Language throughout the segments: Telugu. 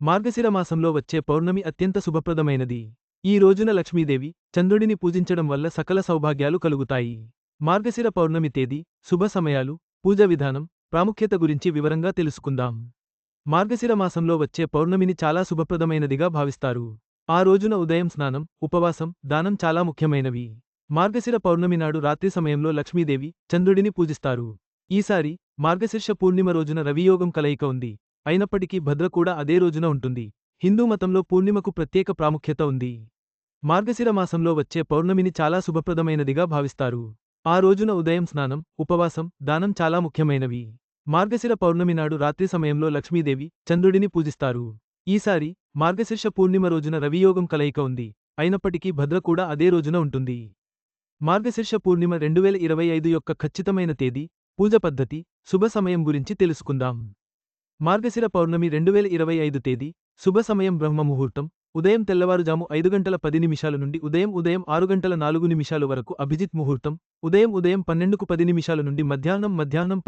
మార్గశిర మాసంలో వచ్చే పౌర్ణమి అత్యంత శుభప్రదమైనది. ఈ రోజున లక్ష్మీదేవి, చంద్రుడిని పూజించడం వల్ల సకల సౌభాగ్యాలు కలుగుతాయి. మార్గశిర పౌర్ణమి తేదీ, శుభ సమయాలు, పూజ విధానం, ప్రాముఖ్యత గురించి వివరంగా తెలుసుకుందాం. మార్గశిర మాసంలో వచ్చే పౌర్ణమిని చాలా శుభప్రదమైనదిగా భావిస్తారు. ఆ రోజున ఉదయం స్నానం, ఉపవాసం, దానం చాలా ముఖ్యమైనవి. మార్గశిర పౌర్ణమి నాడు రాత్రి సమయంలో లక్ష్మీదేవి, చంద్రుడిని పూజిస్తారు. ఈసారి మార్గశిర్ష పూర్ణిమ రోజున రవియోగం కలయిక ఉంది. అయినప్పటికీ భద్ర కూడా అదే రోజున ఉంటుంది. హిందూ మతంలో పూర్ణిమకు ప్రత్యేక ప్రాముఖ్యత ఉంది. మార్గశిర మాసంలో వచ్చే పౌర్ణమిని చాలా శుభప్రదమైనదిగా భావిస్తారు. ఆ రోజున ఉదయం స్నానం, ఉపవాసం, దానం చాలా ముఖ్యమైనవి. మార్గశిర పౌర్ణమి నాడు రాత్రి సమయంలో లక్ష్మీదేవి, చంద్రుడిని పూజిస్తారు. ఈసారి మార్గశిర్ష పూర్ణిమ రోజున రవియోగం కలయిక ఉంది. అయినప్పటికీ భద్ర కూడా అదే రోజున ఉంటుంది. మార్గశిర్ష పూర్ణిమ 2025 యొక్క ఖచ్చితమైన తేదీ, పూజ పద్ధతి, శుభ సమయం గురించి తెలుసుకుందాం. మార్గశిర పౌర్ణమి 2025 తేదీ, శుభ సమయం బ్రహ్మ ముహూర్తం, ఉదయం తెల్లవారుజాము 5:10 నుండి ఉదయం 6:04 వరకు అభిజిత్ ముహూర్తం, ఉదయం 12:10 నుండి మధ్యాహ్నం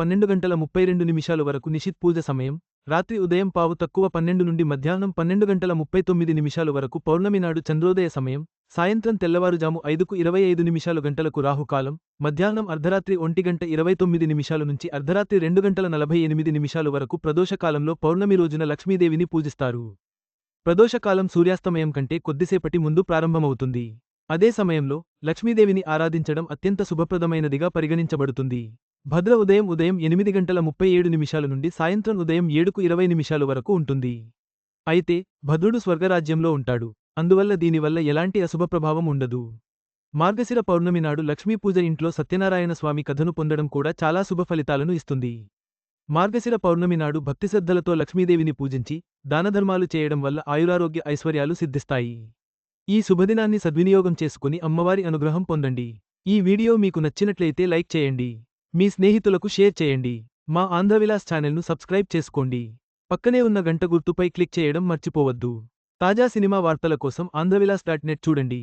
12:32 వరకు నిషిత్ పూజ సమయం, రాత్రి ఉదయం 12:15 నుండి మధ్యాహ్నం 12:39 వరకు పౌర్ణమి నాడు చంద్రోదయ సమయం, సాయంత్రం తెల్లవారుజాము 5:25 గంటలకు రాహుకాలం, మధ్యాహ్నం అర్ధరాత్రి 1:29 నుంచి అర్ధరాత్రి 2:48 వరకు ప్రదోషకాలంలో పౌర్ణమి రోజున లక్ష్మీదేవిని పూజిస్తారు. ప్రదోషకాలం సూర్యాస్తమయం కంటే కొద్దిసేపటి ముందు ప్రారంభమవుతుంది. అదే సమయంలో లక్ష్మీదేవిని ఆరాధించడం అత్యంత శుభప్రదమైనదిగా పరిగణించబడుతుంది. భద్ర ఉదయం 8:37 నుండి సాయంత్రం ఉదయం 7:20 వరకు ఉంటుంది. అయితే భద్రుడు స్వర్గరాజ్యంలో ఉంటాడు. అందువల్ల దీనివల్ల ఎలాంటి అశుభ ప్రభావం ఉండదు. మార్గశిర పౌర్ణమి నాడు లక్ష్మీ పూజ ఇంట్లో సత్యనారాయణ స్వామి కథను పొందడం కూడా చాలా శుభ ఫలితాలను ఇస్తుంది. మార్గశిర పౌర్ణమి నాడు భక్తిశ్రద్ధలతో లక్ష్మీదేవిని పూజించి, దానధర్మాలు చేయడం వల్ల ఆయురారోగ్య ఐశ్వర్యాలు సిద్ధిస్తాయి. ఈ శుభదినాన్ని సద్వినియోగం చేసుకుని అమ్మవారి అనుగ్రహం పొందండి. ఈ వీడియో మీకు నచ్చినట్లయితే లైక్ చేయండి. మీ స్నేహితులకు షేర్ చేయండి. మా ఆంధ్రవిలాస్ ఛానల్ను సబ్స్క్రైబ్ చేసుకోండి. పక్కనే ఉన్న గంట గుర్తుపై క్లిక్ చేయడం మర్చిపోవద్దు. తాజా సినిమా వార్తల కోసం ఆంధ్రవిలాస్.net చూడండి.